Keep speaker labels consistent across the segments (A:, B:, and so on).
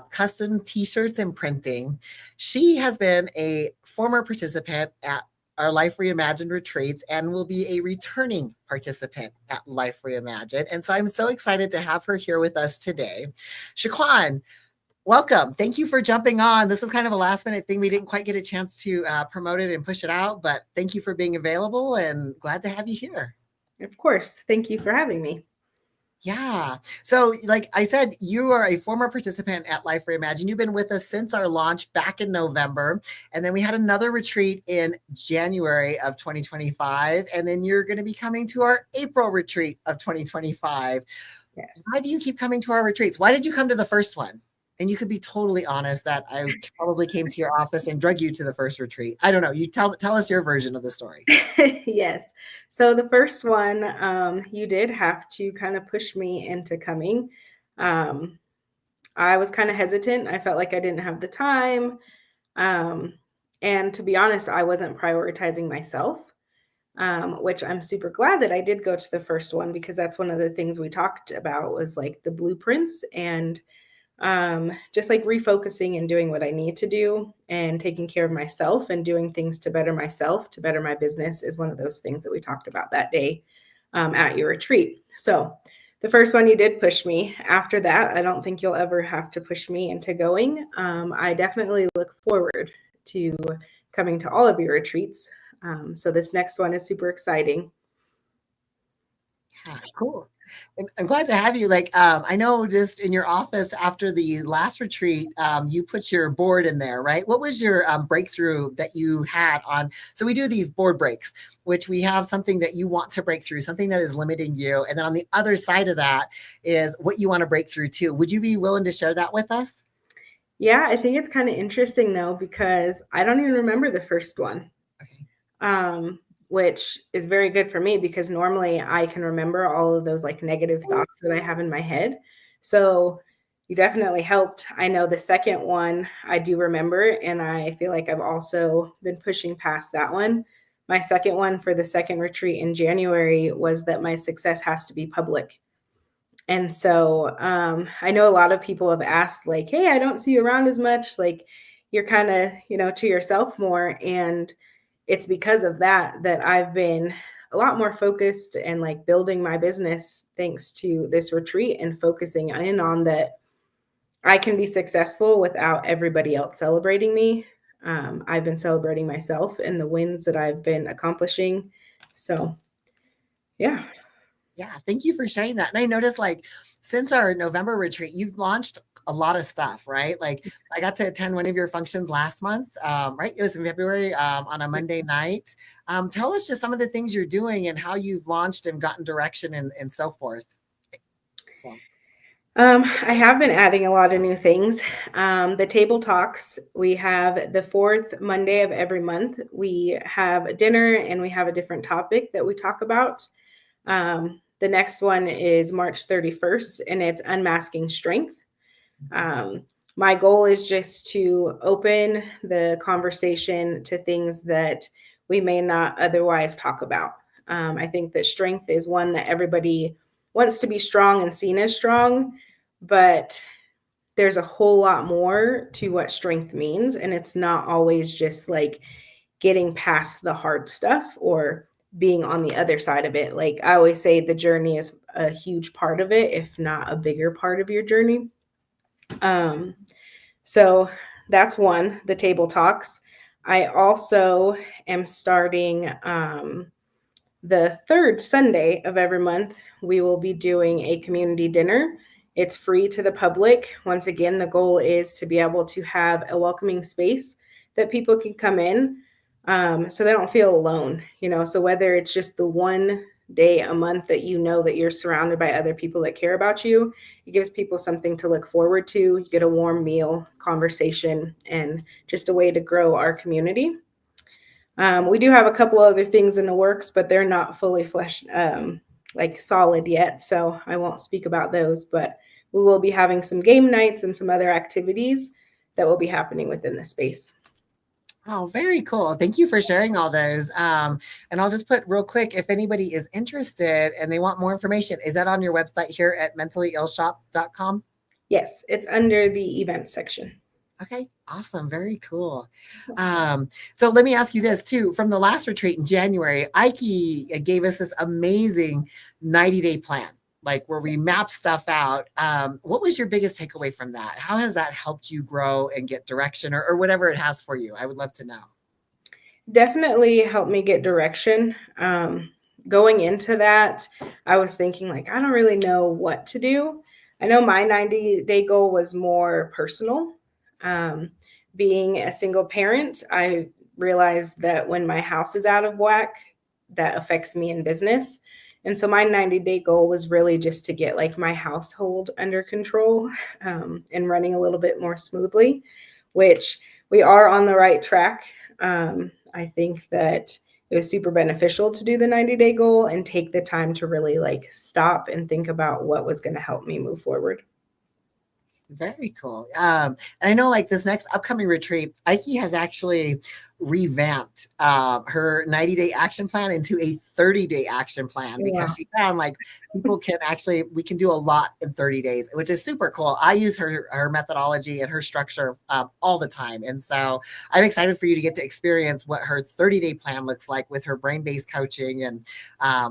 A: custom t-shirts and printing. She has been a former participant at our Life Reimagined retreats and will be a returning participant at Life Reimagined. And so I'm so excited to have her here with us today. Shequan, welcome. Thank you for jumping on. This was kind of a last minute thing. We didn't quite get a chance to promote it and push it out, but thank you for being available and glad to have you here.
B: Of course. Thank you for having me.
A: Yeah. So like I said, you are a former participant at Life Reimagined. You've been with us since our launch back in November. And then we had another retreat in January of 2025. And then you're going to be coming to our April retreat of 2025.
B: Yes.
A: Why do you keep coming to our retreats? Why did you come to the first one? And you could be totally honest that I probably came to your office and drug you to the first retreat. I don't know. You tell us your version of the story.
B: Yes. So the first one, you did have to kind of push me into coming. I was kind of hesitant. I felt like I didn't have the time. And to be honest, I wasn't prioritizing myself, which I'm super glad that I did go to the first one, because that's one of the things we talked about was like the blueprints and just like refocusing and doing what I need to do and taking care of myself and doing things to better myself, to better my business is one of those things that we talked about that day at your retreat. So the first one, you did push me. After that, I don't think you'll ever have to push me into going. I definitely look forward to coming to all of your retreats. So this next one is super exciting.
A: Yeah, cool. I'm glad to have you. Like, I know just in your office after the last retreat, you put your board in there, right? What was your breakthrough that you had on? So we do these board breaks, which we have something that you want to break through, something that is limiting you. And then on the other side of that is what you want to break through too. Would you be willing to share that with us?
B: Yeah, I think it's kind of interesting though, because I don't even remember the first one.
A: Okay.
B: Which is very good for me because normally I can remember all of those like negative thoughts that I have in my head. So you definitely helped. I know the second one I do remember, and I feel like I've also been pushing past that one. My second one for the second retreat in January was that my success has to be public. And so I know a lot of people have asked like, hey, I don't see you around as much. Like you're kind of, to yourself more. And it's because of that I've been a lot more focused and like building my business thanks to this retreat and focusing in on that I can be successful without everybody else celebrating me. I've been celebrating myself and the wins that I've been accomplishing. So, yeah.
A: Yeah, thank you for sharing that. And I noticed like since our November retreat, you've launched a lot of stuff, right? Like I got to attend one of your functions last month, right? It was in February on a Monday night. Tell us just some of the things you're doing and how you've launched and gotten direction and so forth. So.
B: I have been adding a lot of new things. The table talks, we have the fourth Monday of every month. We have a dinner and we have a different topic that we talk about. The next one is March 31st, and it's Unmasking Strength. My goal is just to open the conversation to things that we may not otherwise talk about. I think that strength is one that everybody wants to be strong and seen as strong, but there's a whole lot more to what strength means. And it's not always just like getting past the hard stuff or being on the other side of it. Like I always say, the journey is a huge part of it, if not a bigger part of your journey. So that's one, the table talks. I also am starting the third Sunday of every month. We will be doing a community dinner. It's free to the public. Once again, the goal is to be able to have a welcoming space that people can come in so they don't feel alone. So whether it's just the one day a month that that you're surrounded by other people that care about you, it gives people something to look forward to. You get a warm meal, conversation, and just a way to grow our community. We do have a couple other things in the works, but they're not fully fleshed, like solid yet. So I won't speak about those, but we will be having some game nights and some other activities that will be happening within the space.
A: Oh, very cool. Thank you for sharing all those. And I'll just put real quick, if anybody is interested and they want more information, is that on your website here at mentally illshop.com?
B: Yes, it's under the event section.
A: Okay, awesome. Very cool. So let me ask you this too. From the last retreat in January, Ike gave us this amazing 90-day plan, like where we map stuff out. What was your biggest takeaway from that? How has that helped you grow and get direction or whatever it has for you? I would love to know.
B: Definitely helped me get direction. Going into that, I was thinking like, I don't really know what to do. I know my 90-day goal was more personal. Um, Being a single parent, I realized that when my house is out of whack, that affects me in business. And so my 90-day goal was really just to get like my household under control, and running a little bit more smoothly, which we are on the right track. I think that it was super beneficial to do the 90-day goal and take the time to really like stop and think about what was going to help me move forward.
A: Very cool. And I know like this next upcoming retreat, Ike has actually revamped her 90-day action plan into a 30-day action plan
B: Yeah.
A: because she found like we can do a lot in 30 days, which is super cool. I use her methodology and her structure all the time. And so I'm excited for you to get to experience what her 30-day plan looks like with her brain-based coaching. And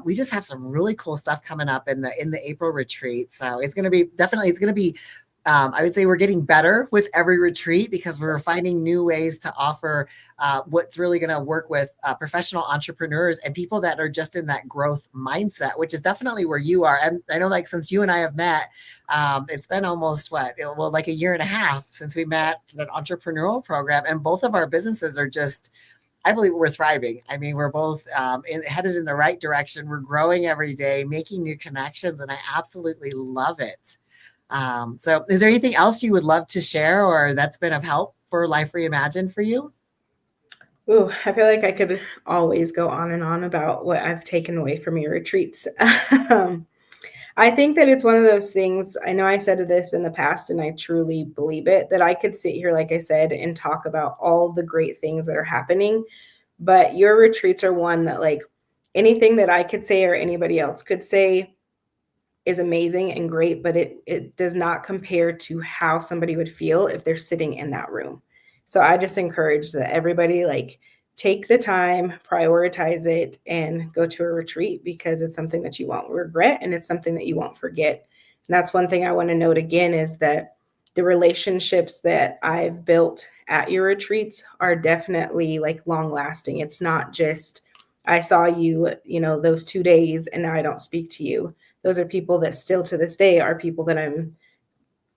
A: we just have some really cool stuff coming up in the April retreat. So it's going to be I would say we're getting better with every retreat because we're finding new ways to offer what's really going to work with professional entrepreneurs and people that are just in that growth mindset, which is definitely where you are. And I know like since you and I have met, it's been almost like a year and a half since we met in an entrepreneurial program, and both of our businesses are just, I believe we're thriving. I mean, we're both headed in the right direction. We're growing every day, making new connections, and I absolutely love it. So is there anything else you would love to share or that's been of help for Life Reimagined for you?
B: Ooh, I feel like I could always go on and on about what I've taken away from your retreats. I think that it's one of those things. I know I said this in the past, and I truly believe it, that I could sit here, like I said, and talk about all the great things that are happening. But your retreats are one that, like, anything that I could say or anybody else could say is amazing and great, but it does not compare to how somebody would feel if they're sitting in that room. So I just encourage that everybody like take the time, prioritize it, and go to a retreat because it's something that you won't regret and it's something that you won't forget. And that's one thing I want to note again is that the relationships that I've built at your retreats are definitely like long lasting. It's not just I saw you, those 2 days and now I don't speak to you. Those are people that still to this day are people that I'm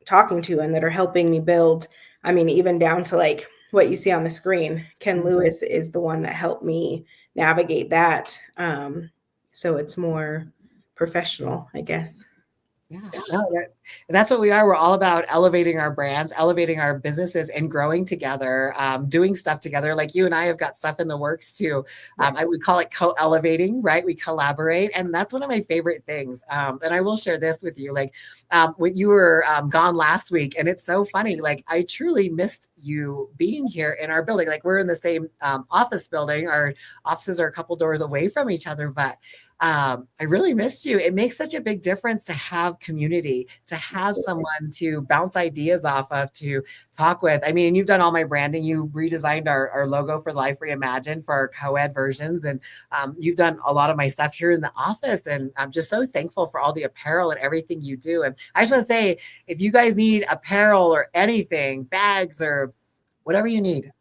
B: talking to and that are helping me build. I mean, even down to like what you see on the screen, Ken Lewis is the one that helped me navigate that. So it's more professional, I guess.
A: Yeah, no, that's what we are. We're all about elevating our brands, elevating our businesses, and growing together, doing stuff together. Like you and I have got stuff in the works too.
B: Yes.
A: I would call it co-elevating, right? We collaborate, and that's one of my favorite things. And I will share this with you. Like when you were gone last week, and it's so funny. Like I truly missed you being here in our building. Like we're in the same office building. Our offices are a couple doors away from each other, but I really missed you. It makes such a big difference to have community, to have someone to bounce ideas off of, to talk with. I mean, you've done all my branding. You redesigned our logo for Life Reimagined for our co-ed versions. And you've done a lot of my stuff here in the office. And I'm just so thankful for all the apparel and everything you do. And I just want to say, if you guys need apparel or anything, bags or whatever you need,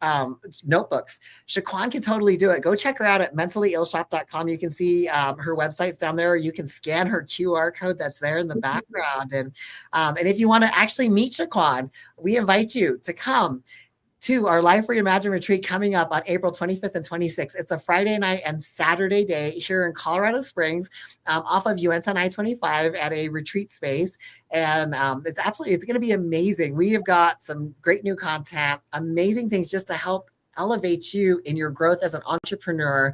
A: notebooks, Shequan can totally do it. Go check her out at mentallyillshop.com. You can see her websites down there. Or you can scan her QR code that's there in the background. And if you want to actually meet Shequan, we invite you to come to our Life Reimagined retreat coming up on April 25th and 26th. It's a Friday night and Saturday day here in Colorado Springs off of Uinta I-25 at a retreat space. And it's going to be amazing. We have got some great new content, amazing things just to help elevate you in your growth as an entrepreneur,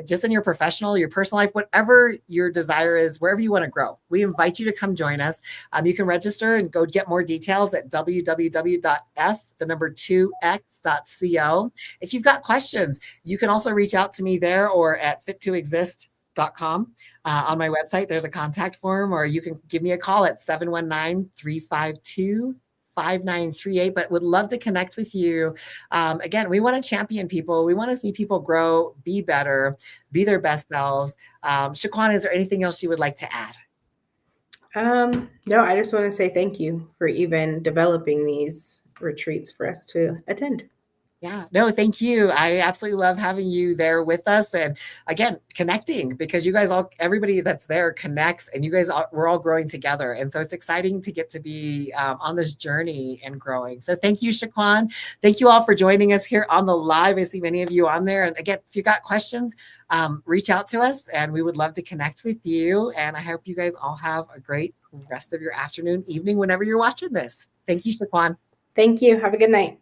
A: just in your professional, your personal life, whatever your desire is, wherever you want to grow. We invite you to come join us. You can register and go get more details at www.f2x.co. If you've got questions, you can also reach out to me there or at Fit to Exist On my website, there's a contact form, or you can give me a call at 719-352-5938, but would love to connect with you. Again, we want to champion people. We want to see people grow, be better, be their best selves. Shequan, is there anything else you would like to add?
B: No, I just want to say thank you for even developing these retreats for us to attend.
A: Yeah, no, thank you. I absolutely love having you there with us. And again, connecting, because you guys everybody that's there connects, and you guys, we're all growing together. And so it's exciting to get to be on this journey and growing. So thank you, Shequan. Thank you all for joining us here on the live. I see many of you on there. And again, if you got questions, reach out to us, and we would love to connect with you. And I hope you guys all have a great rest of your afternoon, evening, whenever you're watching this. Thank you, Shequan.
B: Thank you. Have a good night.